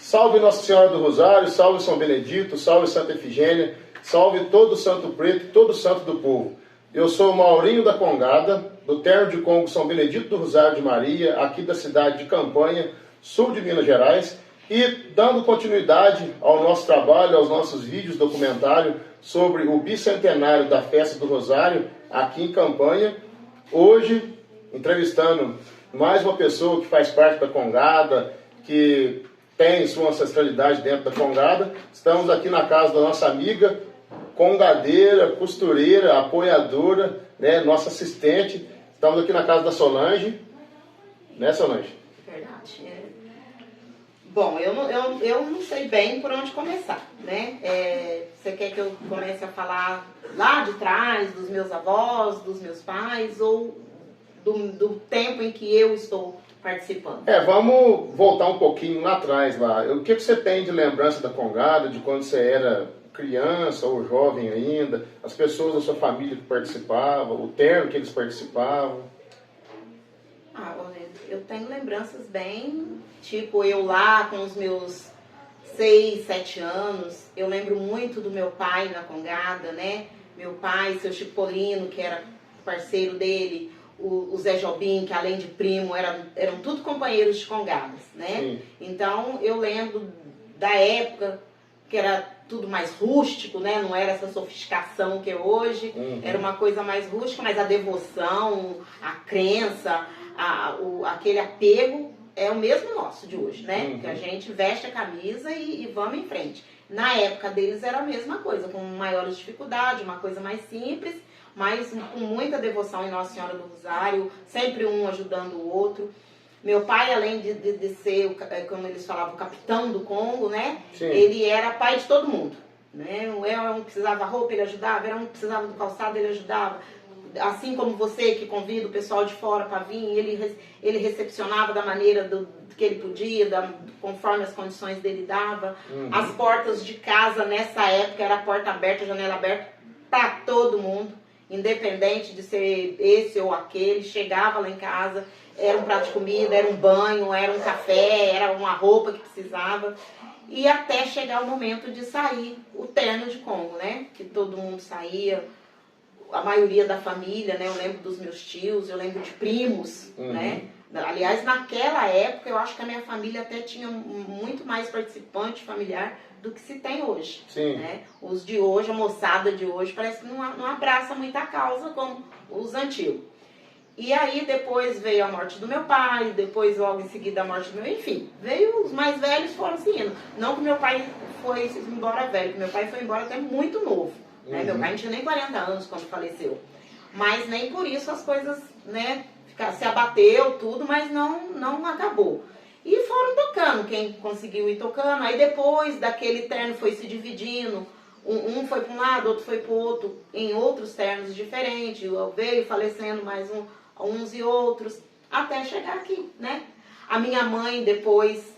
Salve Nossa Senhora do Rosário, salve São Benedito, salve Santa Efigênia, salve todo Santo Preto e todo Santo do Povo. Eu sou o Maurinho da Congada, do Terno de Congo São Benedito do Rosário de Maria, aqui da cidade de Campanha, sul de Minas Gerais, e dando continuidade ao nosso trabalho, aos nossos vídeos documentário sobre o bicentenário da Festa do Rosário, aqui em Campanha. Hoje, entrevistando mais uma pessoa que faz parte da Congada, que tem sua ancestralidade dentro da Congada. Estamos aqui na casa da nossa amiga, congadeira, costureira, apoiadora, né, nossa assistente. Estamos aqui na casa da Solange. Né, Solange? Verdade. Bom, eu não sei bem por onde começar, né? Você quer que eu comece a falar lá de trás, dos meus avós, dos meus pais, ou do tempo em que eu estou participando? Vamos voltar um pouquinho lá atrás. O que você tem de lembrança da Congada, de quando você era criança ou jovem ainda, as pessoas da sua família que participavam, o terno que eles participavam? Eu tenho lembranças bem, tipo, eu lá com os meus 6, 7 anos, eu lembro muito do meu pai na Congada, né? Meu pai, seu Chipolino, que era parceiro dele, o Zé Jobim, que além de primo, eram tudo companheiros de Congadas, né? Sim. Então, eu lembro da época que era tudo mais rústico, né? Não era essa sofisticação que é hoje, era uma coisa mais rústica, mas a devoção, a crença, aquele apego é o mesmo nosso de hoje, né? Que a gente veste a camisa e vamos em frente. Na época deles era a mesma coisa, com maiores dificuldades, uma coisa mais simples, mas com muita devoção em Nossa Senhora do Rosário, sempre um ajudando o outro. Meu pai, além de ser, como eles falavam, o capitão do Congo, né? Sim. Ele era pai de todo mundo, né? Era um que precisava roupa, ele ajudava, era um que precisava do calçado, ele ajudava. Assim como você que convida o pessoal de fora para vir, ele recepcionava da maneira que ele podia, conforme as condições dele dava. As portas de casa nessa época era a porta aberta, a janela aberta para todo mundo, independente de ser esse ou aquele. Chegava lá em casa, era um prato de comida, era um banho, era um café, era uma roupa que precisava. E até chegar o momento de sair o terno de Congo, né? Que todo mundo saía. A maioria da família, né? Eu lembro dos meus tios, eu lembro de primos, né? Aliás, naquela época, eu acho que a minha família até tinha muito mais participante familiar do que se tem hoje. Sim. Né? Os de hoje, a moçada de hoje, parece que não abraça muita causa como os antigos. E aí, depois veio a morte do meu pai, depois logo em seguida a morte do meu... Enfim, veio os mais velhos foram seguindo. Não que meu pai foi embora velho, que meu pai foi embora até muito novo. Né? Meu pai não tinha nem 40 anos quando faleceu. Mas nem por isso as coisas, né, se abateu tudo, mas não acabou. E foram tocando, quem conseguiu ir tocando. Aí depois daquele terno foi se dividindo. Um foi para um lado, outro foi para o outro, em outros ternos diferentes. Veio falecendo mais uns e outros, até chegar aqui, né? A minha mãe depois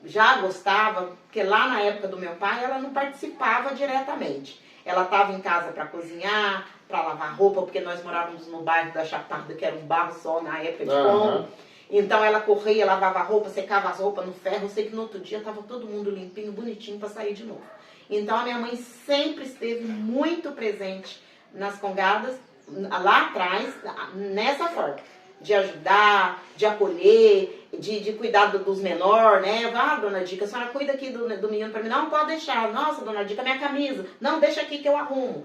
já gostava, porque lá na época do meu pai ela não participava diretamente. Ela estava em casa para cozinhar, para lavar roupa, porque nós morávamos no bairro da Chapada, que era um barro só na época de Congo. Então ela corria, lavava a roupa, secava as roupas no ferro. Eu sei que no outro dia estava todo mundo limpinho, bonitinho para sair de novo. Então a minha mãe sempre esteve muito presente nas Congadas, lá atrás, nessa forma. De ajudar, de acolher, de cuidar dos menores, né? Dona Dica, a senhora cuida aqui do menino para mim. Não, pode deixar. Nossa, Dona Dica, minha camisa. Não, deixa aqui que eu arrumo.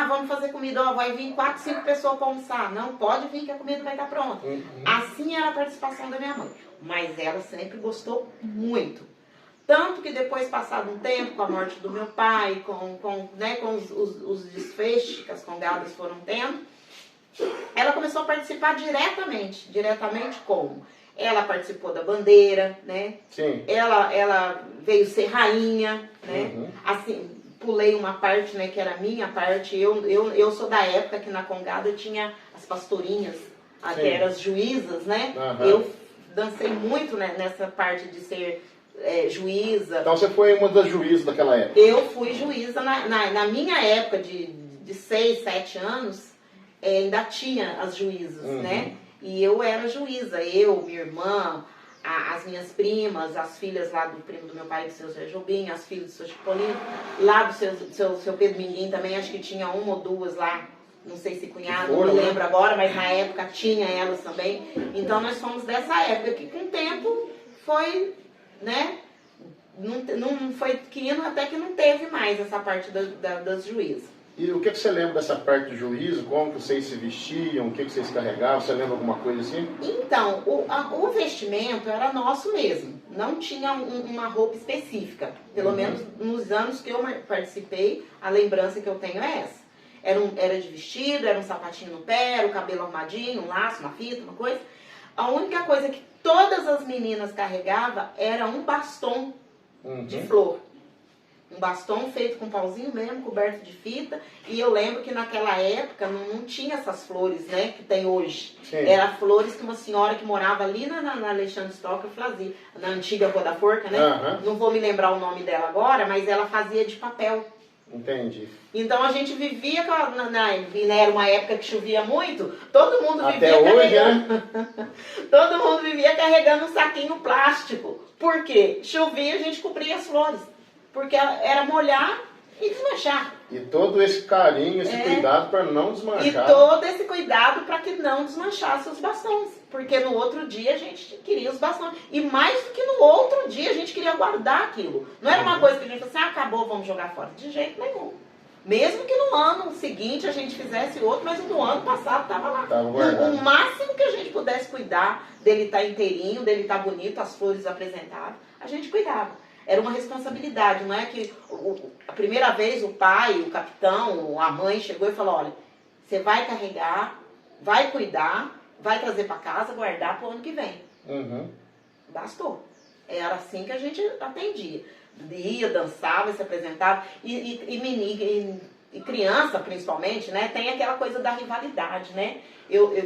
Vamos fazer comida. Vai vir 4, 5 pessoas para almoçar. Não, pode vir que a comida vai estar pronta. Assim era a participação da minha mãe. Mas ela sempre gostou muito. Tanto que depois, passado um tempo, com a morte do meu pai, com os desfechos que as Congadas foram tendo, ela começou a participar diretamente. Diretamente como? Ela participou da bandeira, né? Sim. Ela veio ser rainha, né? Assim, pulei uma parte, né, que era a minha parte. Eu sou da época que na Congada tinha as pastorinhas, que eram as juízas, né? Eu dancei muito, né, nessa parte de ser juíza. Então você foi uma das juízas daquela época? Eu fui juíza na minha época de 6, 7 anos. Ainda tinha as juízas, né? E eu era juíza, minha irmã, as minhas primas, as filhas lá do primo do meu pai, do seu Zé Jobim, as filhas do seu Chipolino, lá do seu Pedro Minguim também, acho que tinha uma ou duas lá, não sei se cunhado, não me lembro agora, mas na época tinha elas também. Então nós fomos dessa época, que com o tempo foi, né, não foi quino, até que não teve mais essa parte das juízas. E o que você lembra dessa parte do juízo? Como que vocês se vestiam? O que vocês carregavam? Você lembra alguma coisa assim? Então, o vestimento era nosso mesmo. Não tinha uma roupa específica. Pelo menos nos anos que eu participei, a lembrança que eu tenho é essa. Era de vestido, era um sapatinho no pé, era o cabelo arrumadinho, um laço, uma fita, uma coisa. A única coisa que todas as meninas carregavam era um bastom de flor. Um bastom feito com pauzinho mesmo, coberto de fita. E eu lembro que naquela época não tinha essas flores, né, que tem hoje. Sim. Era flores que uma senhora que morava ali na Alexandre Stocker fazia. Na antiga Rua da Forca, né? Não vou me lembrar o nome dela agora, mas ela fazia de papel. Entendi. Então a gente vivia, era uma época que chovia muito, todo mundo vivia até hoje, carregando. né? Todo mundo vivia carregando um saquinho plástico. Por quê? Chovia, a gente cobria as flores. Porque era molhar e desmanchar. E todo esse carinho, esse cuidado para não desmanchar. E todo esse cuidado para que não desmanchasse os bastões. Porque no outro dia a gente queria os bastões. E mais do que no outro dia a gente queria guardar aquilo. Não era uma coisa que a gente falou assim, acabou, vamos jogar fora. De jeito nenhum. Mesmo que no ano seguinte a gente fizesse outro, mas no ano passado estava lá. O máximo que a gente pudesse cuidar dele estar inteirinho, dele estar bonito, as flores apresentadas, a gente cuidava. Era uma responsabilidade, não é que a primeira vez o pai, o capitão, a mãe chegou e falou, olha, você vai carregar, vai cuidar, vai trazer para casa, guardar para o ano que vem. Bastou. Era assim que a gente atendia. Ia, dançava, se apresentava. E criança, principalmente, né, tem aquela coisa da rivalidade, né?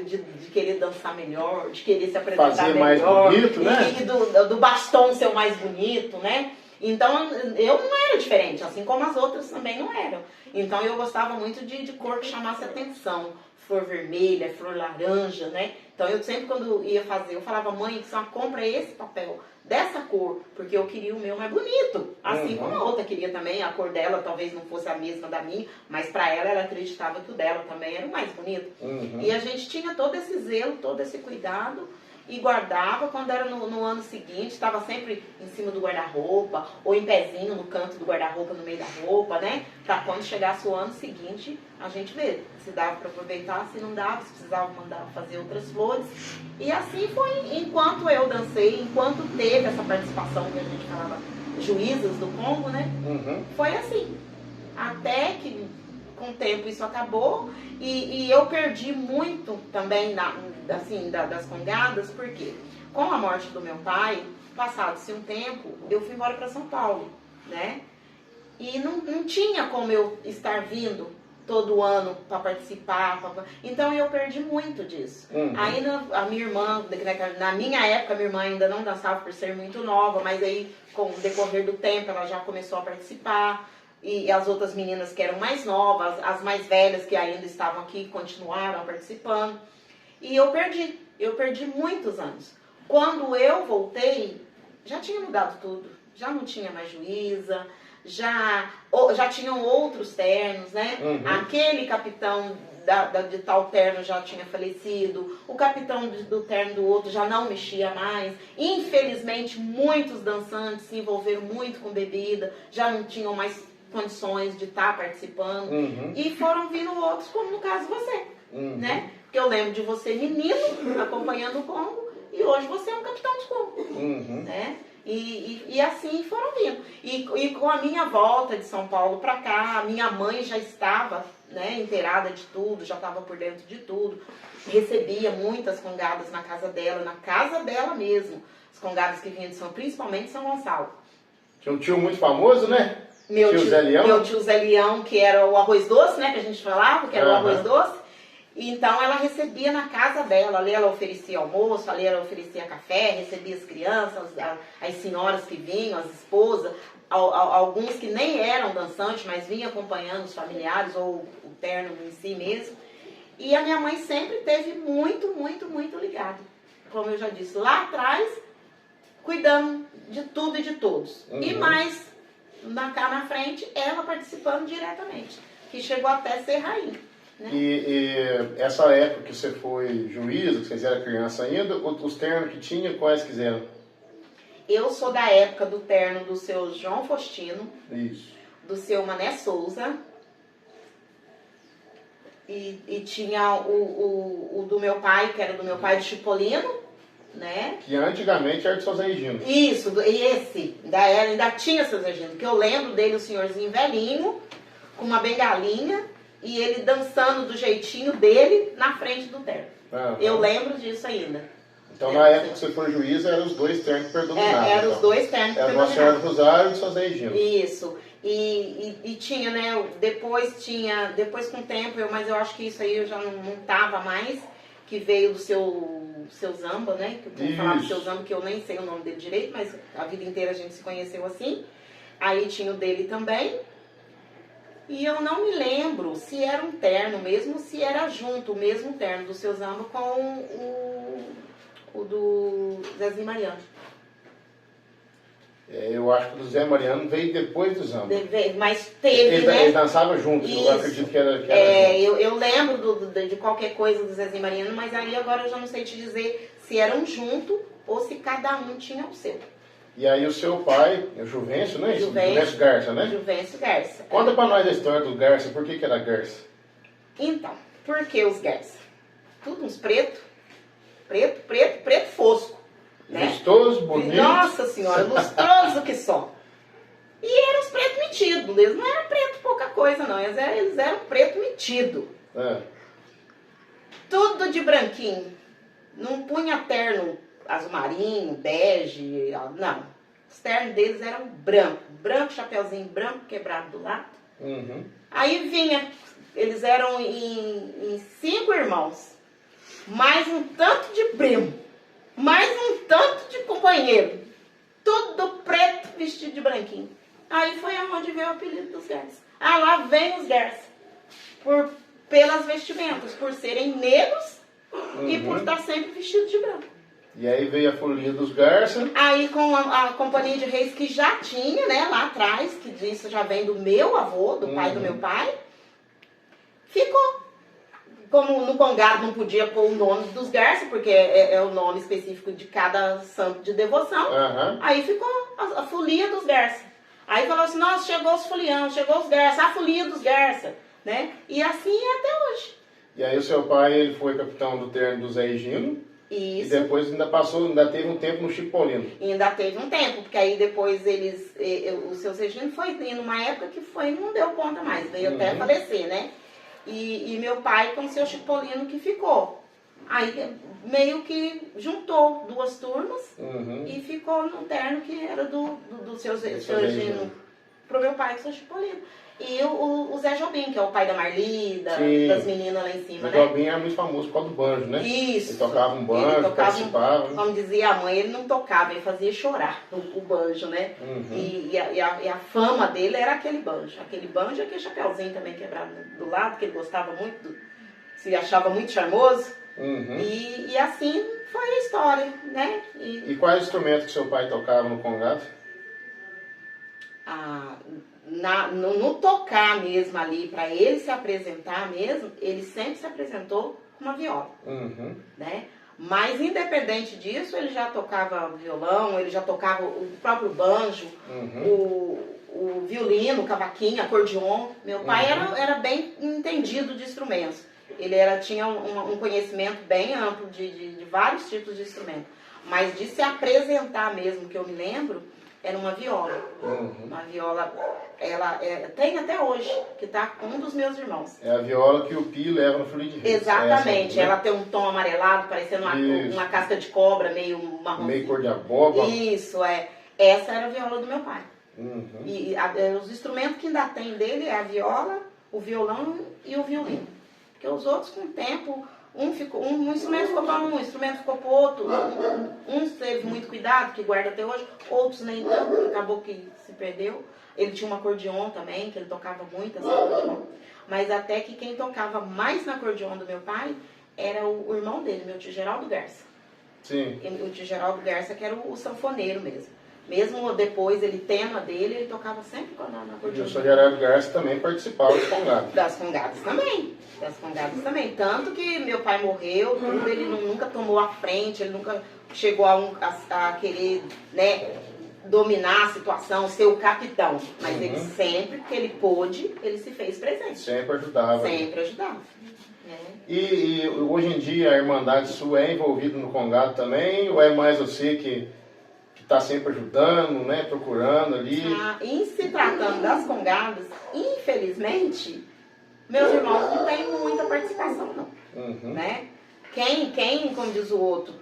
De querer dançar melhor, de querer se apresentar fazer melhor. Mais bonito, né? E do bastom ser o mais bonito, né? Então, eu não era diferente, assim como as outras também não eram. Então, eu gostava muito de cor que chamasse atenção. Flor vermelha, flor laranja, né? Então, eu sempre, quando ia fazer, eu falava, mãe, só compra esse papel dessa cor, porque eu queria o meu mais bonito. Assim como a outra queria também, a cor dela talvez não fosse a mesma da minha, mas para ela acreditava que o dela também era o mais bonito. E a gente tinha todo esse zelo, todo esse cuidado e guardava. Quando era no ano seguinte, estava sempre em cima do guarda-roupa ou em pezinho no canto do guarda-roupa, no meio da roupa, né? Para quando chegasse o ano seguinte, a gente ver se dava para aproveitar, se não dava, se precisava mandar fazer outras flores. E assim foi enquanto eu dancei, enquanto teve essa participação que a gente falava, juízas do Congo, né? Foi assim. Até que com o tempo isso acabou e eu perdi muito também das congadas, porque com a morte do meu pai, passado-se um tempo, eu fui embora para São Paulo, né? E não tinha como eu estar vindo todo ano para participar. Então eu perdi muito disso. Aí a minha irmã, na minha época, a minha irmã ainda não dançava por ser muito nova, mas aí com o decorrer do tempo ela já começou a participar. E as outras meninas que eram mais novas, as mais velhas que ainda estavam aqui, continuaram participando. E eu perdi muitos anos. Quando eu voltei, já tinha mudado tudo. Já não tinha mais juíza, já tinham outros ternos, né? Aquele capitão de tal terno já tinha falecido, o capitão do terno do outro já não mexia mais. Infelizmente, muitos dançantes se envolveram muito com bebida, já não tinham mais condições de estar participando. E foram vindo outros, como no caso você, né? Porque eu lembro de você menino, acompanhando o Congo, e hoje você é um capitão de Congo, né? E assim foram vindo. E com a minha volta de São Paulo para cá, a minha mãe já estava, né, inteirada de tudo, já estava por dentro de tudo. Recebia muitas congadas na casa dela mesmo. As congadas que vinham principalmente de São Gonçalo. Tinha um tio muito famoso, né? Meu tio Zé Leão, que era o arroz doce, né, que a gente falava, que era o arroz doce. Então ela recebia na casa dela, ali ela oferecia almoço, ali ela oferecia café, recebia as crianças, as senhoras que vinham, as esposas, alguns que nem eram dançantes, mas vinham acompanhando os familiares ou o terno em si mesmo. E a minha mãe sempre teve muito, muito, muito ligado. Como eu já disse, lá atrás cuidando de tudo e de todos. Uhum. E mais, cá na frente, ela participando diretamente, que chegou até ser rainha. Né? E essa época que você foi juíza, que vocês eram criança ainda, os ternos que tinha, quais quiseram? Eu sou da época do terno do seu João Faustino, Isso. do seu Mané Souza, e tinha o do meu pai, que era do meu pai de Chipolino, né? Que antigamente era de São Zé Regino. Isso, e esse, ainda tinha São Zé Regino, que eu lembro dele, o senhorzinho velhinho, com uma bengalinha, e ele dançando do jeitinho dele na frente do terno. Uhum. Eu lembro disso ainda. Então, na época que você foi juíza, eram os dois ternos que predominavam. Eram então. os dois ternos que Era Nossa Senhora do Rosário e São Zé Regino. Isso. E tinha, né? Depois com o tempo, mas eu acho que isso aí eu já não tava mais, que veio do seu Zamba, né? Que eu vou falar do seu Zamba, que eu nem sei o nome dele direito, mas a vida inteira a gente se conheceu assim. Aí tinha o dele também. E eu não me lembro se era um terno mesmo, se era junto o mesmo terno do seu Zamba com o do Zezinho Mariano. Eu acho que o do Zé Mariano veio depois do Zamba. Mas teve, né? Eles dançavam juntos, Isso. eu acredito que era junto. Eu lembro de qualquer coisa do Zezinho Mariano, mas aí agora eu já não sei te dizer se eram junto ou se cada um tinha o seu. E aí o seu pai, o Juvencio, não é isso? Juvencio Garça, né? Juvencio Garça. Conta pra nós a história do Garça, por que era Garça? Então, por que os Garça? Tudo uns preto fosco. Né? Lustoso, bonito. Nossa senhora, lustroso que só. E eram os pretos metidos, eles não eram preto pouca coisa não, eles eram preto metido. É. Tudo de branquinho. Não punha terno azul marinho, bege, não. Os ternos deles eram branco, chapeuzinho branco quebrado do lado. Uhum. Aí vinha, eles eram em 5 irmãos, mais um tanto de primo, mais um tanto de companheiro, tudo preto vestido de branquinho. Aí foi aonde veio o apelido dos Garça. Ah, lá vem os Garça, pelas vestimentas, por serem negros e por estar sempre vestidos de branco. E aí veio a folia dos Garça. Aí com a Companhia de Reis que já tinha, né, lá atrás, que isso já vem do meu avô, do pai do meu pai, ficou. Como no Congado não podia pôr o nome dos Garça, porque é o nome específico de cada santo de devoção, aí ficou a folia dos Garça. Aí falou assim, nossa, chegou os folião, chegou os Garça, a folia dos Garça, né? E assim é até hoje. E aí o seu pai, ele foi capitão do terno do Zé Regino. Isso. E depois ainda teve um tempo no Chipolino. E ainda teve um tempo, porque aí depois o seu Regino foi numa época que não deu conta mais, veio até falecer, né? E meu pai com o seu Chipolino que ficou. Aí meio que juntou duas turmas e ficou no terno que era do seu Regino pro meu pai com o seu Chipolino. E o Zé Jobim, que é o pai da Marli, das meninas lá em cima, né? O Jobim é muito famoso por causa do banjo, né? Isso. Ele tocava um banjo, participava. Como dizia a mãe, ele não tocava, ele fazia chorar o banjo, né? E a fama dele era aquele banjo. Aquele banjo e aquele chapeuzinho também quebrado do lado, que ele gostava muito, se achava muito charmoso. E assim foi a história, né? E quais instrumentos que seu pai tocava no Congado? No tocar mesmo ali, para ele se apresentar mesmo, ele sempre se apresentou com uma viola, né? Mas independente disso, ele já tocava violão, ele já tocava o próprio banjo, o violino, o cavaquinho, acordeon. Meu pai era bem entendido de instrumentos. Ele tinha um conhecimento bem amplo de vários tipos de instrumentos. Mas de se apresentar mesmo, que eu me lembro, era uma viola. Uma viola, ela tem até hoje, que tá com um dos meus irmãos. É a viola que o Pi leva no Folia de Reis. Exatamente. Ela tem um tom amarelado, parecendo uma casca de cobra, meio marrom. Meio cor de abóbora. Isso, é. Essa era a viola do meu pai. E os instrumentos que ainda tem dele é a viola, o violão e o violino. Porque os outros, com o tempo, um instrumento ficou para um instrumento ficou para o outro. Uns teve muito cuidado, que guarda até hoje, outros nem tanto, que acabou que se perdeu. Ele tinha um acordeon também, que ele tocava muito esse acordeon. Mas até que quem tocava mais no acordeon do meu pai era o irmão dele, meu tio Geraldo Garça. Sim. E o de Geraldo Garça, que era o sanfoneiro mesmo. Mesmo depois, ele tendo a dele, ele tocava sempre na E cordiona. o Sr. Gerardo Garça também participava dos congados. Das congadas também. Das congadas também. Tanto que meu pai morreu, tudo, ele nunca tomou a frente, ele nunca chegou a querer, né, dominar a situação, ser o capitão. Mas ele sempre que ele pôde, ele se fez presente. Sempre ajudava. Sempre ajudava. Né? E hoje em dia a Irmandade sua é envolvida no congado também? Ou é mais você que está sempre ajudando, né, procurando ali? Em se tratando das congadas, infelizmente, meus irmãos não têm muita participação, não. Né? Quem, como diz o outro,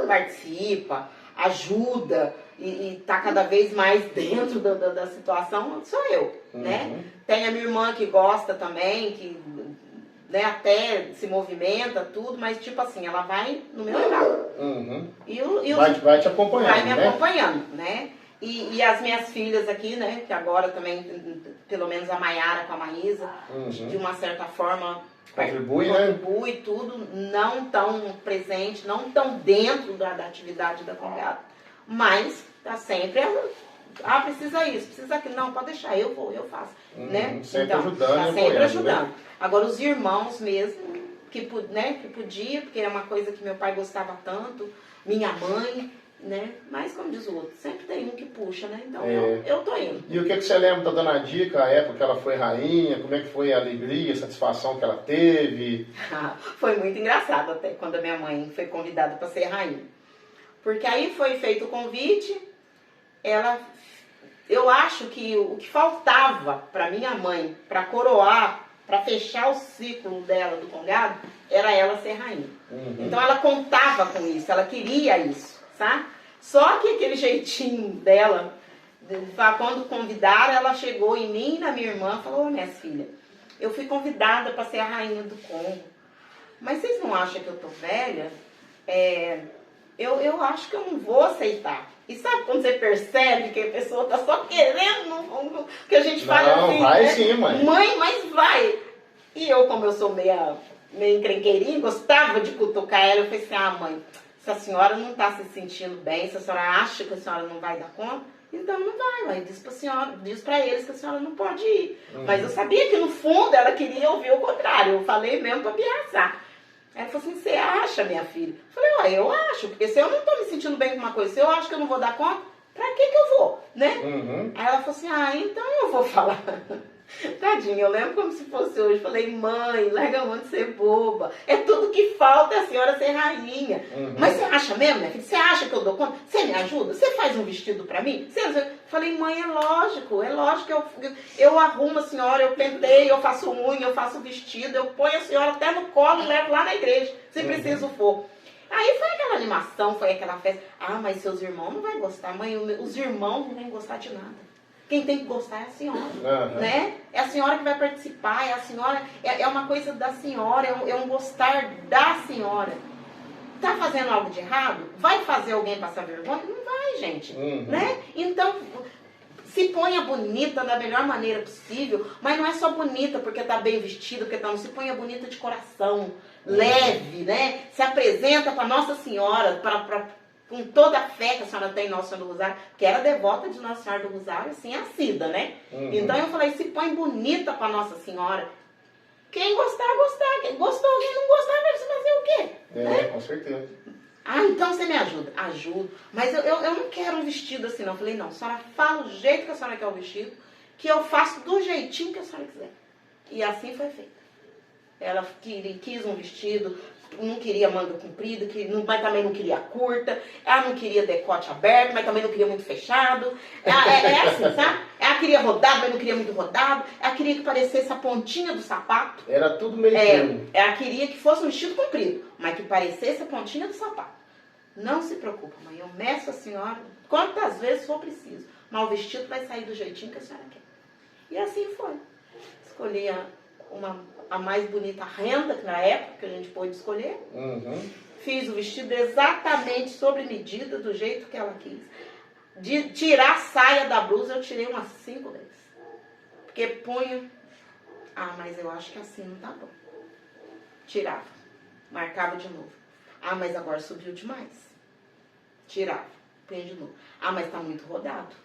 participa, ajuda e está cada vez mais dentro da situação, sou eu. Né? Tem a minha irmã que gosta também, que, né, até se movimenta, tudo, mas tipo assim, ela vai no meu lugar. Vai te acompanhando, vai me né? acompanhando, né? E as minhas filhas aqui, né, que agora também, pelo menos a Maiara com a Maísa, de uma certa forma contribui tudo, não tão presente, não tão dentro da atividade da congada, mas tá sempre, precisa isso, precisa aquilo, não, pode deixar, eu vou, eu faço, né? Sempre então, ajudando, tá sempre apoiando, ajudando. né? Agora os irmãos mesmo, que podia, porque é uma coisa que meu pai gostava tanto, minha mãe, né? Mas como diz o outro, sempre tem um que puxa, né? Então eu tô indo. E o que você lembra da Dona Dica, a época que ela foi rainha? Como é que foi a alegria, a satisfação que ela teve? Foi muito engraçado até quando a minha mãe foi convidada para ser rainha. Porque aí foi feito o convite, eu acho que o que faltava para minha mãe, para coroar, para fechar o ciclo dela do congado, era ela ser rainha. Então ela contava com isso, ela queria isso, sabe? Só que aquele jeitinho dela, quando convidaram, ela chegou em mim e na minha irmã e falou: minha filha, eu fui convidada para ser a rainha do Congo, mas vocês não acham que eu tô velha? Eu acho que eu não vou aceitar. E sabe quando você percebe que a pessoa tá só querendo que a gente fale assim? Não, vai sim, mãe. Mãe, mas vai. E eu, como eu sou meio encrenqueirinha, gostava de cutucar ela. Eu falei assim: mãe, se a senhora não tá se sentindo bem, se a senhora acha que a senhora não vai dar conta, então não vai, mãe. Diz pra senhora, diz pra eles que a senhora não pode ir. Mas eu sabia que no fundo ela queria ouvir o contrário. Eu falei mesmo pra pirraçar. Ela falou assim: você acha, minha filha? Eu falei: eu acho, porque se eu não tô me sentindo bem com uma coisa, se eu acho que eu não vou dar conta, pra que eu vou, né? Aí ela falou assim: então eu vou falar. Tadinha, eu lembro como se fosse hoje. Falei: mãe, larga a mão de ser boba. É tudo que falta é a senhora ser rainha. Mas você acha mesmo, minha filha? Você acha que eu dou conta? Você me ajuda? Você faz um vestido pra mim? Falei: mãe, é lógico que eu arrumo a senhora, eu penteio, eu faço unha, eu faço vestido, eu ponho a senhora até no colo e levo lá na igreja, se preciso for. Aí foi aquela animação, foi aquela festa. Mas seus irmãos não vão gostar. Mãe, os irmãos não vão gostar de nada. Quem tem que gostar é a senhora, né? É a senhora que vai participar, é a senhora, é uma coisa da senhora, é um gostar da senhora. Tá fazendo algo de errado? Vai fazer alguém passar vergonha? Não vai, gente, né? Então, se ponha bonita da melhor maneira possível, mas não é só bonita porque tá bem vestida, porque tá, não se ponha bonita de coração, leve, né? Se apresenta para Nossa Senhora, com toda a fé que a senhora tem em Nossa Senhora do Rosário, que era devota de Nossa Senhora do Rosário, assim, assídua, né? Então eu falei: se põe bonita para Nossa Senhora. Quem gostar, gostar. Quem gostou, quem não gostar, vai fazer o quê? Né? Com certeza. Então você me ajuda. Ajudo. Mas eu não quero um vestido assim, não. Eu falei: não, a senhora fala o jeito que a senhora quer o vestido, que eu faço do jeitinho que a senhora quiser. E assim foi feito. Ela quis um vestido, não queria manga comprida, mas também não queria curta. Ela não queria decote aberto, mas também não queria muito fechado. É assim, sabe? Ela queria rodado, mas não queria muito rodado. Ela queria que parecesse a pontinha do sapato. Era tudo meio termo. Ela queria que fosse um vestido comprido, mas que parecesse a pontinha do sapato. Não se preocupa, mãe, eu meço a senhora quantas vezes for preciso, mas o vestido vai sair do jeitinho que a senhora quer. E assim foi. Escolhi a mais bonita renda, que na época que a gente pôde escolher. Fiz o vestido exatamente sobre medida, do jeito que ela quis. De tirar a saia da blusa, eu tirei umas 5 vezes. Porque punho... mas eu acho que assim não tá bom. Tirava. Marcava de novo. Ah, mas agora subiu demais. Tirava, põe de novo. Ah, mas tá muito rodado.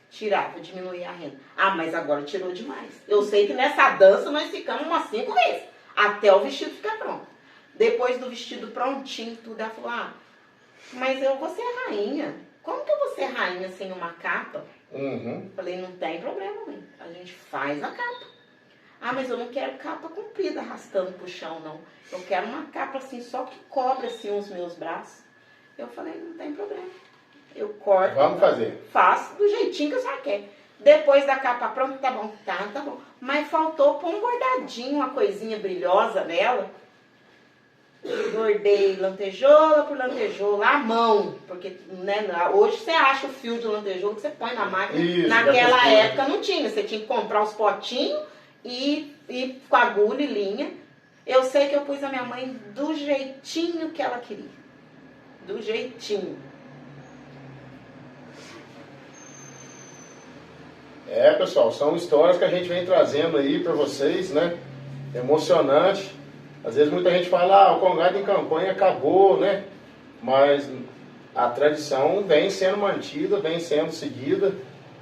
Tirava, diminuía a renda. Ah, mas agora tirou demais. Eu sei que nessa dança nós ficamos umas 5 vezes, até o vestido ficar pronto. Depois do vestido prontinho, tudo, ela falou, ah, mas eu vou ser rainha. Como que eu vou ser rainha sem uma capa? Falei, não tem problema, mãe. A gente faz a capa. Ah, mas eu não quero capa comprida arrastando pro chão, não. Eu quero uma capa assim, só que cobre assim os meus braços. Eu falei, não tem problema. Eu corto. Vamos fazer. Faço do jeitinho que a senhora quer. Depois da capa pronta, tá bom. Tá bom. Mas faltou pôr um bordadinho, uma coisinha brilhosa nela. Bordei lantejoula por lantejoula à mão. Porque, né, hoje você acha o fio de lantejoula que você põe na máquina. Isso, naquela época não tinha. Você tinha que comprar os potinhos e com agulha e linha. Eu sei que eu pus a minha mãe do jeitinho que ela queria. Do jeitinho. Pessoal, são histórias que a gente vem trazendo aí para vocês, né? Emocionante. Às vezes muita gente fala, ah, o Congado em Campanha acabou, né? Mas a tradição vem sendo mantida, vem sendo seguida,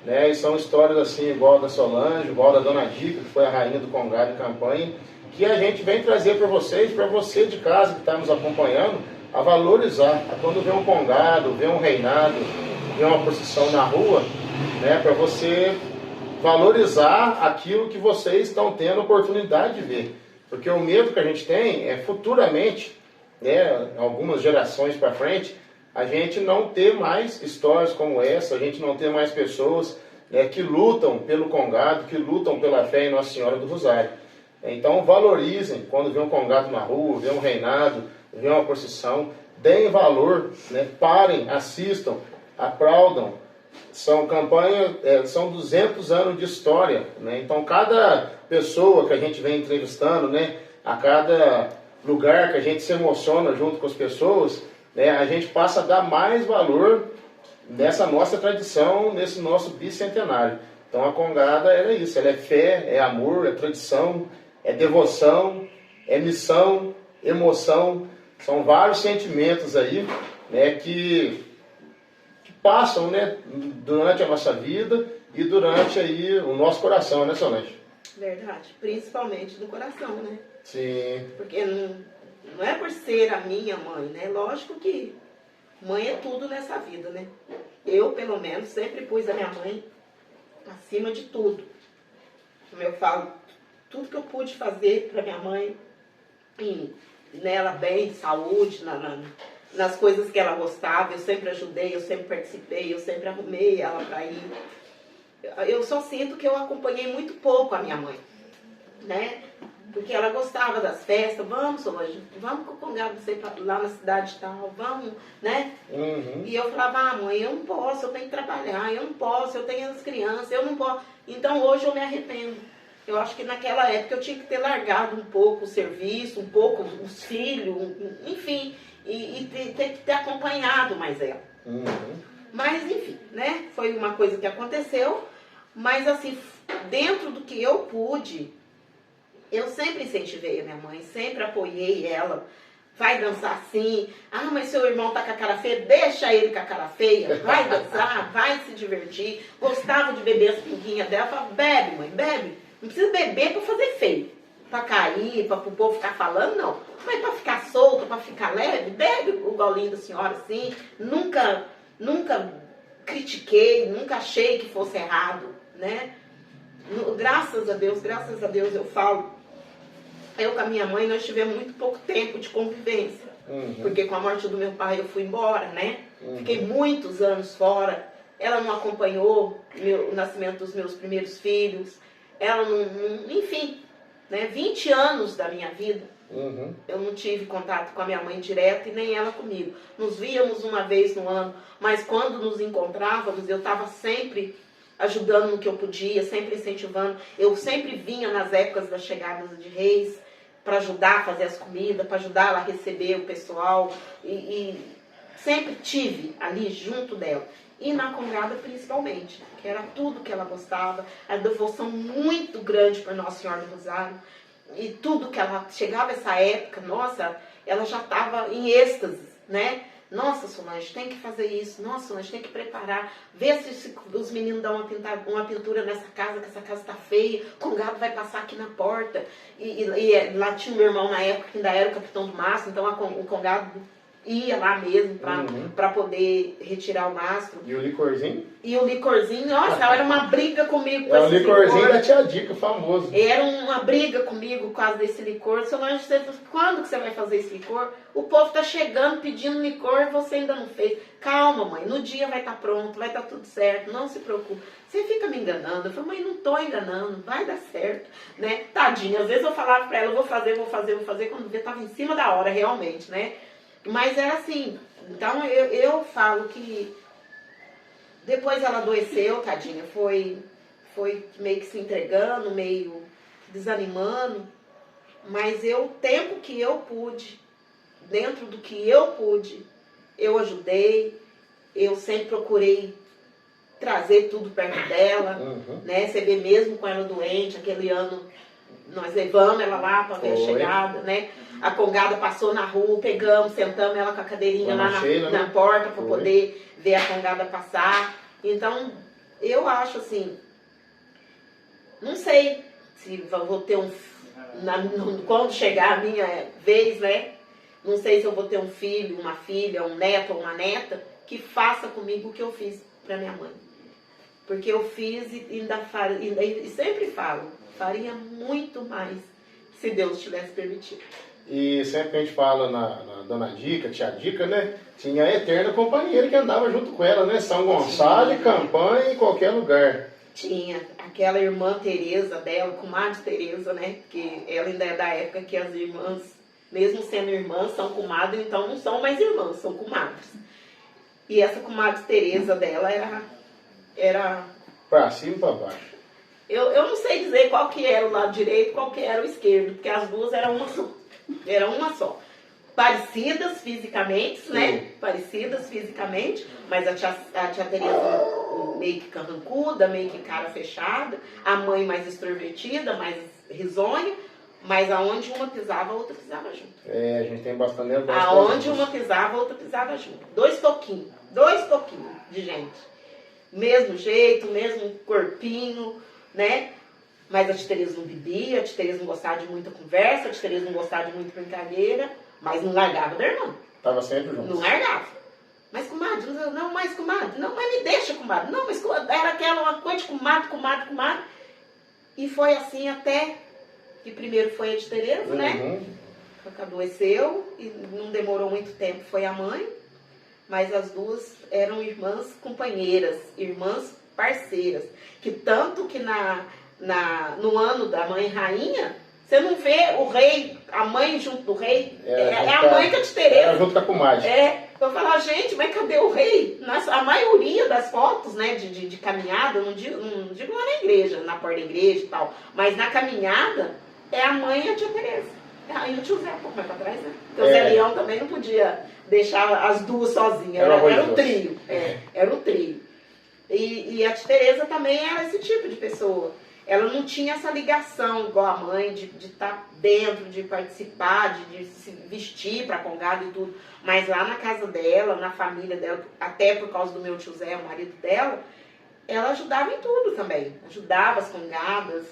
né? E são histórias assim, igual da Solange, igual da Dona Dica, que foi a rainha do Congado em Campanha, que a gente vem trazer para vocês, para você de casa que está nos acompanhando, a valorizar. A quando vê um Congado, vê um reinado, vê uma procissão na rua, né? Para você valorizar aquilo que vocês estão tendo a oportunidade de ver. Porque o medo que a gente tem é futuramente, né, algumas gerações para frente, a gente não ter mais histórias como essa, a gente não ter mais pessoas, né, que lutam pelo Congado, que lutam pela fé em Nossa Senhora do Rosário. Então valorizem quando vê um Congado na rua, vê um reinado, vê uma procissão, deem valor, né, parem, assistam, aplaudam. São campanhas, são 200 anos de história, né? Então cada pessoa que a gente vem entrevistando, né, a cada lugar que a gente se emociona junto com as pessoas, né, a gente passa a dar mais valor nessa nossa tradição, nesse nosso bicentenário. Então a Congada era isso, ela é fé, é amor, é tradição, é devoção, é missão, emoção, são vários sentimentos aí, né, que passam, né, durante a nossa vida e durante aí o nosso coração, né, Solange? Verdade, principalmente do coração, né? Sim. Porque não é por ser a minha mãe, né? Lógico que mãe é tudo nessa vida, né? Eu, pelo menos, sempre pus a minha mãe acima de tudo. Como eu falo, tudo que eu pude fazer para minha mãe, nela bem, saúde, nas coisas que ela gostava, eu sempre ajudei, eu sempre participei, eu sempre arrumei ela para ir. Eu só sinto que eu acompanhei muito pouco a minha mãe, né? Porque ela gostava das festas, vamos, Solange, vamos com o Congado você lá na cidade e tal, vamos, né? E eu falava, ah, mãe, eu não posso, eu tenho que trabalhar, eu não posso, eu tenho as crianças, eu não posso. Então hoje eu me arrependo. Eu acho que naquela época eu tinha que ter largado um pouco o serviço, um pouco os filhos, enfim, e ter que ter acompanhado mais ela. Mas enfim, né? Foi uma coisa que aconteceu, mas assim, dentro do que eu pude, eu sempre incentivei a minha mãe, sempre apoiei ela. Vai dançar sim. Ah, mas seu irmão tá com a cara feia, deixa ele com a cara feia. Vai dançar, vai se divertir. Gostava de beber as pinguinhas dela. Falava, bebe, mãe, bebe. Não precisa beber pra fazer feio. Pra cair, pra o povo ficar falando, não. Mas pra ficar solto, pra ficar leve, bebe o golinho da senhora assim. Nunca critiquei, nunca achei que fosse errado, né? Graças a Deus eu falo. Eu com a minha mãe, nós tivemos muito pouco tempo de convivência. Porque com a morte do meu pai eu fui embora, né? Fiquei muitos anos fora. Ela não acompanhou o nascimento dos meus primeiros filhos. Ela não, enfim, né? 20 anos da minha vida, eu não tive contato com a minha mãe direto e nem ela comigo. Nos víamos uma vez no ano, mas quando nos encontrávamos, eu estava sempre ajudando no que eu podia, sempre incentivando. Eu sempre vinha nas épocas das chegadas de Reis para ajudar a fazer as comidas, para ajudar ela a receber o pessoal. E sempre tive ali junto dela. E na Congada principalmente, que era tudo que ela gostava, a devoção muito grande para Nossa Senhora do Rosário. E tudo que ela chegava essa época, nossa, ela já estava em êxtase, né? Nossa, Solange, tem que fazer isso. Nossa, Solange, tem que preparar. Vê se os meninos dão uma pintura nessa casa, que essa casa tá feia. O Congado vai passar aqui na porta. Lá tinha o meu irmão na época, que ainda era o capitão do mastro, então o Congado ia lá mesmo para poder retirar o mastro. E o licorzinho? E o licorzinho, nossa, era uma briga comigo com É o esse licorzinho licor. da Tia Dica, famoso. Era uma briga comigo por causa desse licor. Solange, quando que você vai fazer esse licor? O povo tá chegando pedindo licor e você ainda não fez. Calma, mãe, no dia vai estar pronto, vai estar tudo certo, não se preocupe. Você fica me enganando. Eu falei, mãe, não tô enganando, vai dar certo, né? Tadinha, às vezes eu falava pra ela, vou fazer, quando vê, tava em cima da hora, realmente, né? Mas era assim, então eu falo que depois ela adoeceu, tadinha, foi meio que se entregando, meio desanimando, mas o tempo que eu pude, dentro do que eu pude, eu ajudei, eu sempre procurei trazer tudo perto dela, né? Você vê mesmo com ela doente, aquele ano nós levamos ela lá para ver a chegada, né? A Congada passou na rua, pegamos, sentamos ela com a cadeirinha lá na porta para poder ver a Congada passar. Então, eu acho assim, não sei se vou ter quando chegar a minha vez, né? Não sei se eu vou ter um filho, uma filha, um neto ou uma neta que faça comigo o que eu fiz para minha mãe. Porque eu fiz e sempre falo, faria muito mais se Deus tivesse permitido. E sempre que a gente fala na Dona Dica, Tia Dica, né? Tinha a eterna companheira que andava junto com ela, né? São Gonçalo, Campanha, em qualquer lugar. Tinha aquela irmã Tereza dela, comadre Tereza, né? Que ela ainda é da época que as irmãs, mesmo sendo irmãs, são comadres, então não são mais irmãs, são comadres. E essa comadre Tereza dela era... Pra cima e pra baixo. Eu não sei dizer qual que era o lado direito e qual que era o esquerdo, porque as duas eram uma só. Era uma só. Parecidas fisicamente, né? Parecidas fisicamente, mas a tia Tereza meio que carrancuda, meio que cara fechada, a mãe mais extrovertida, mais risonha, mas aonde uma pisava, a outra pisava junto. É, a gente tem bastante negócio. Aonde uma pisava, a outra pisava junto. Dois toquinhos de gente. Mesmo jeito, mesmo corpinho, né? Mas a tia Tereza não bebia, a tia Tereza não gostava de muita conversa, a tia Tereza não gostava de muita brincadeira, mas não largava da irmã. Tava sempre junto. Não largava. Mas comadre, não, mas comadre, não, mas me deixa, comadre. Não, mas era aquela uma coisa de comadre. E foi assim até que primeiro foi a tia Tereza, né? Adoeceu e não demorou muito tempo, foi a mãe. Mas as duas eram irmãs companheiras, irmãs parceiras. Que tanto que no ano da mãe rainha, você não vê o rei, a mãe junto do rei. É a mãe que a tia Tereza. Junto com a comadre. Eu falava, gente, mas cadê o rei? A maioria das fotos, né, de caminhada, não digo lá na igreja, na porta da igreja e tal, mas na caminhada é a mãe e a tia Tereza. Aí o tio Zé um pouco mais pra trás, né? Porque o Zé Leão também não podia deixar as duas sozinhas. Era um trio. Era um trio. E a tia Tereza também era esse tipo de pessoa. Ela não tinha essa ligação igual a mãe de estar dentro, de participar, de se vestir para Congado e tudo. Mas lá na casa dela, na família dela, até por causa do meu tio Zé, o marido dela, ela ajudava em tudo também. Ajudava as congadas.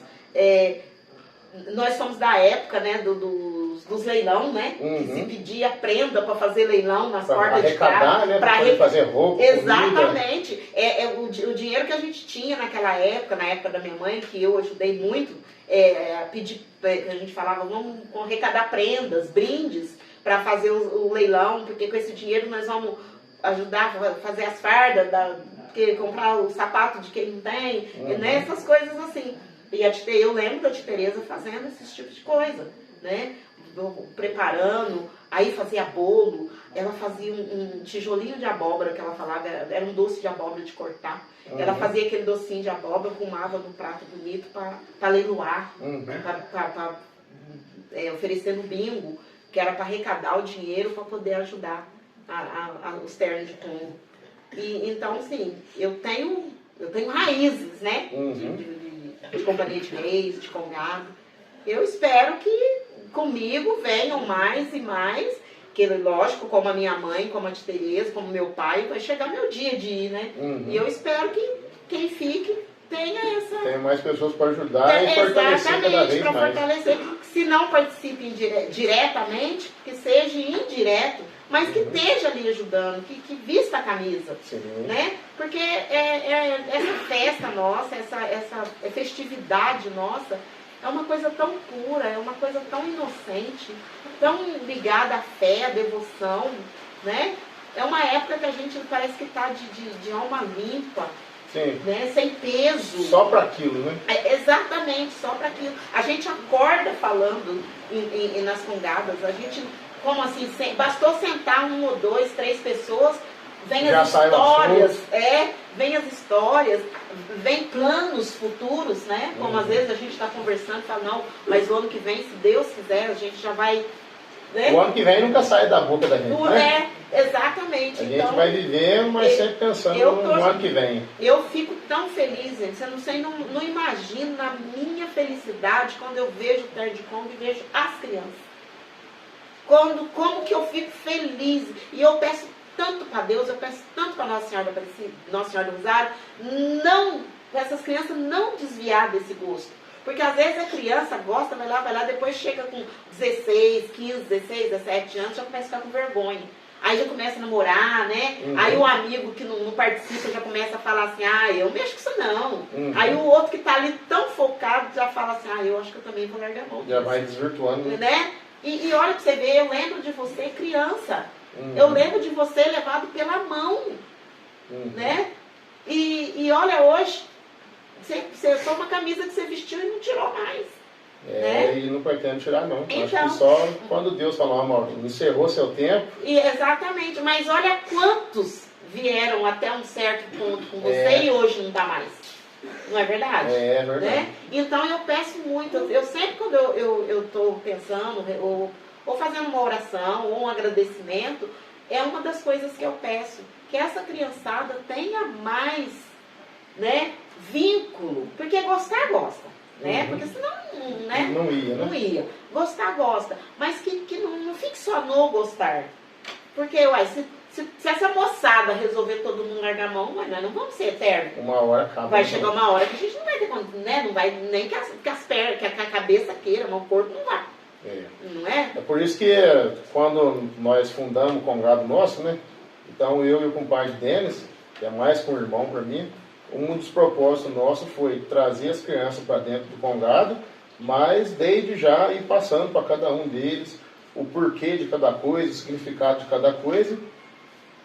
Nós somos da época, né, dos leilão, né? Que se pedia prenda para fazer leilão nas portas de casa. Né, para fazer roupa. Exatamente. O dinheiro que a gente tinha naquela época, na época da minha mãe, que eu ajudei muito, pedir, a gente falava, vamos arrecadar prendas, brindes, para fazer o leilão, porque com esse dinheiro nós vamos ajudar a fazer as fardas, comprar o sapato de quem não tem, né? Essas coisas assim. E eu lembro da tia Tereza fazendo esses tipos de coisa, né? Preparando, aí fazia bolo, ela fazia um tijolinho de abóbora, que ela falava, era um doce de abóbora de cortar. Ela fazia aquele docinho de abóbora, arrumava num prato bonito para leiloar, oferecendo bingo, que era para arrecadar o dinheiro para poder ajudar os ternos de tombo. E então, assim, eu tenho raízes, né? De companhia de reis, de Congado. Eu espero que comigo venham mais e mais, que lógico, como a minha mãe, como a tia Tereza, como meu pai, vai chegar meu dia de ir, né? E eu espero que quem fique tenha essa... Tem mais pessoas para ajudar e fortalecer cada vez para mais. fortalecer, se não participe diretamente, que seja indireto, mas que esteja ali ajudando, que vista a camisa, né? Porque essa festa nossa, essa festividade nossa, é uma coisa tão pura, é uma coisa tão inocente, tão ligada à fé, à devoção, né? É uma época que a gente parece que está de alma limpa, né? Sem peso. Só para aquilo, né? Exatamente, só para aquilo. A gente acorda falando nas congadas, a gente, como assim, bastou sentar 1 ou 2, 3 pessoas, vem as histórias, vem as histórias, vem planos futuros, né? Como às vezes a gente está conversando e fala, não, mas o ano que vem, se Deus quiser, a gente já vai... Né? O ano que vem nunca sai da boca da gente, né? Exatamente. A gente vai vivendo, mas sempre pensando no ano que vem. Eu fico tão feliz, gente. Você não imagina a minha felicidade quando eu vejo o Terno de Congo e vejo as crianças. Como que eu fico feliz. E eu peço tanto para Deus, eu peço tanto para Nossa Senhora do Rosário, para essas crianças não desviar desse gosto. Porque às vezes a criança gosta, vai lá, depois chega com 16, 15, 16, 17 anos, já começa a ficar com vergonha. Aí já começa a namorar, né? Aí o amigo que não participa já começa a falar assim, eu mexo com isso não. Aí o outro que tá ali tão focado já fala assim, eu acho que eu também vou largar a mão. Já vai desvirtuando. Né? E olha pra você ver, eu lembro de você criança. Eu lembro de você levado pela mão. Né? E olha hoje, você só uma camisa que você vestiu e não tirou mais. Né? E não pretende tirar não. Então, acho que só quando Deus falou, Maurinho, encerrou seu tempo. Exatamente, mas olha quantos vieram até um certo ponto com você e hoje não dá mais. Não é verdade? É verdade. Né? Então eu peço muito, eu sempre quando eu estou pensando, ou fazendo uma oração, ou um agradecimento, é uma das coisas que eu peço, que essa criançada tenha mais, né, vínculo, porque gostar gosta. Né? Porque senão, né? Não ia, né? Não ia. Gostar, gosta. Mas que não fique só no gostar. Porque, se essa moçada resolver todo mundo largar a mão, nós não vamos ser eternos. Uma hora acaba. Vai chegar uma hora que a gente não vai ter conta, né? Não vai nem que as pernas, que a cabeça queira, mas o corpo não vai. Não é? É por isso que quando nós fundamos o congado nosso, né? Então eu e o compadre Denis, que é mais que um irmão para mim, um dos propósitos nossos foi trazer as crianças para dentro do congado, mas desde já ir passando para cada um deles o porquê de cada coisa, o significado de cada coisa,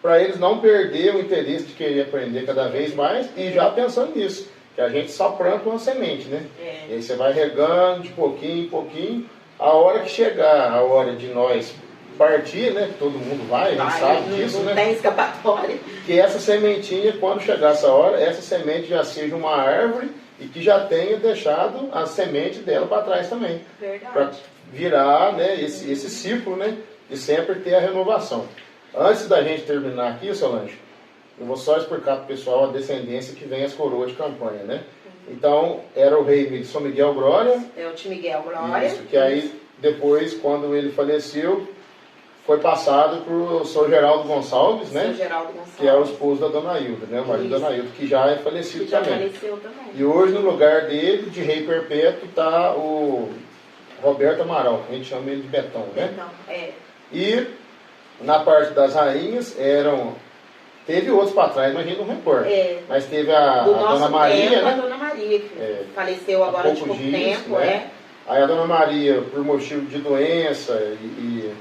para eles não perder o interesse de querer aprender cada vez mais e já pensando nisso, que a gente só planta uma semente, né? E aí você vai regando de pouquinho em pouquinho, a hora que chegar a hora de nós partir, né? Todo mundo vai, a gente sabe disso, não né? Tem escapatória. Que essa sementinha, quando chegar essa hora, essa semente já seja uma árvore e que já tenha deixado a semente dela para trás também. Verdade. Para virar, né, esse ciclo, né? De sempre ter a renovação. Antes da gente terminar aqui, Solange, eu vou só explicar para o pessoal a descendência que vem as coroas de campanha, né? Então, era o rei São Miguel Glória. É o tio Miguel Glória. Isso, que aí, depois, quando ele faleceu, foi passado para o Sr. Geraldo Gonçalves, né? Sr. Geraldo Gonçalves. Que é o esposo da Dona Hilda, né? O marido da Dona Hilda, que já é falecido também. Faleceu também. E hoje, no lugar dele, de rei perpétuo, está o Roberto Amaral, que a gente chama ele de Betão, né? Então, E na parte das rainhas teve outros para trás, mas a gente não recorda. Mas teve a Dona Maria, tempo, né? a Dona Maria, que faleceu agora de pouco tempo, né? Aí a Dona Maria, por motivo de doença e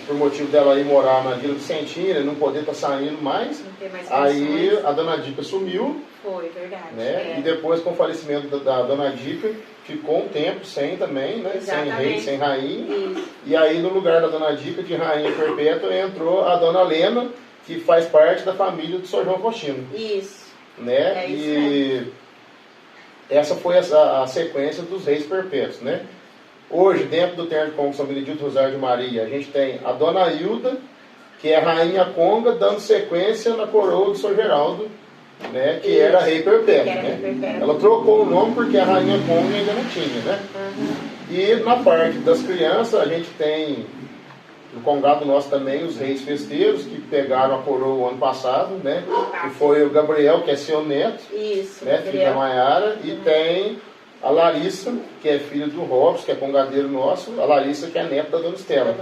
por motivo dela ir morar na Vila Vicentina, não poder estar saindo mais, não tem mais aí a Dona Dica sumiu. Foi, verdade. Né? E depois, com o falecimento da Dona Dica, ficou um tempo sem também, né? Sem rei, sem rainha. Isso. E aí, no lugar da Dona Dica, de rainha perpétua, entrou a Dona Lena, que faz parte da família do São João Faustino. Isso. Né? É isso e mesmo. essa foi a sequência dos reis perpétuos, né? Hoje, dentro do Terno de Congo São Benedito Rosário de Maria, a gente tem a Dona Hilda, que é a rainha conga, dando sequência na coroa do São Geraldo, né? Que era rei perpétuo, né? Ela trocou o nome porque a rainha conga ainda não tinha, né? E na parte das crianças, a gente tem no congado nosso também os reis festeiros, que pegaram a coroa o ano passado, né? E foi o Gabriel, que é seu neto, Isso, né? Filho da Maiara, e tem a Larissa, que é filha do Robson, que é congadeiro nosso, a Larissa, que é neta da Dona Estela.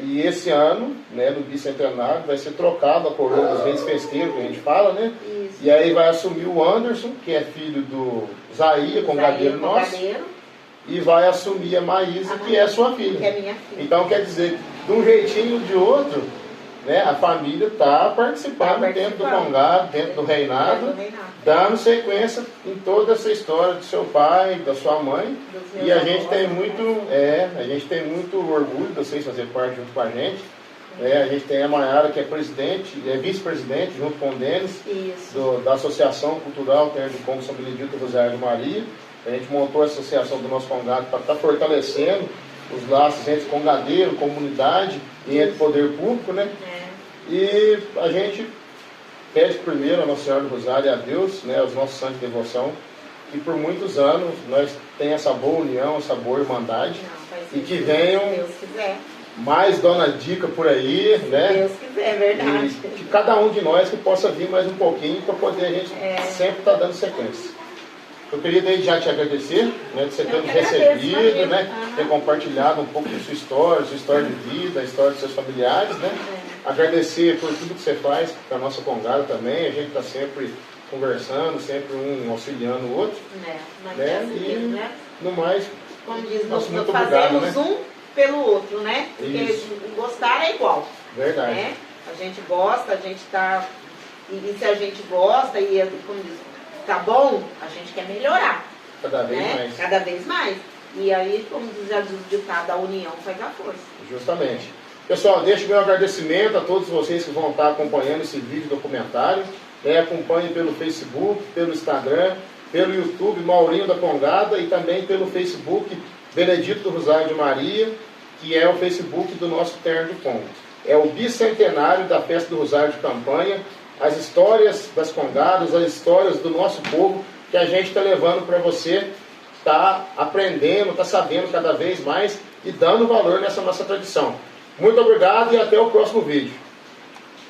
E esse ano, né, no bicentenário, vai ser trocado a coroa dos reis festeiros, que a gente fala, né? Isso. E aí vai assumir o Anderson, que é filho do Zaia, congadeiro nosso. E vai assumir a Maísa, que é sua filha. Que é minha filha. Então, quer dizer, de um jeitinho ou de outro, né, a família está participando dentro do congado, dentro do reinado, dando sequência em toda essa história do seu pai, da sua mãe. E a gente tem muito orgulho de vocês fazer parte junto com a gente. A gente tem a Maiara, que é presidente, é vice-presidente, junto com o Denis, da Associação Cultural Terra de Congo São Benedito Rosário de Maria. A gente montou a associação do nosso congado para estar fortalecendo os laços entre congadeiro, comunidade e entre poder público, né? E a gente pede primeiro a Nossa Senhora do Rosário e a Deus, né, aos nossos santos de devoção, que por muitos anos nós tenhamos essa boa união, essa boa irmandade, e que venham mais Dona Dica por aí, né? Deus quiser, é verdade. E que cada um de nós que possa vir mais um pouquinho para poder a gente sempre estar dando sequência. Eu queria desde já te agradecer, né, de você ter nos recebido, né, ter compartilhado um pouco da sua história de vida, a história dos seus familiares, né? Agradecer por tudo que você faz para a nossa congada também, a gente está sempre conversando, sempre um auxiliando o outro. E no mais, como diz, nosso muito fazemos obrigado, né? um pelo outro, né? Porque Isso. gostar é igual. Verdade. Né? A gente gosta, a gente tá. E se a gente gosta e, como diz, tá bom, a gente quer melhorar. Cada vez né? mais. Cada vez mais. E aí, como diz o ditado, a união faz a força. Justamente. Pessoal, deixo meu agradecimento a todos vocês que vão estar acompanhando esse vídeo documentário. Acompanhe pelo Facebook, pelo Instagram, pelo YouTube Maurinho da Congada e também pelo Facebook Benedito do Rosário de Maria, que é o Facebook do nosso Terno de Congo. É o bicentenário da Festa do Rosário de Campanha, as histórias das congadas, as histórias do nosso povo, que a gente está levando para você estar aprendendo, estar sabendo cada vez mais e dando valor nessa nossa tradição. Muito obrigado e até o próximo vídeo.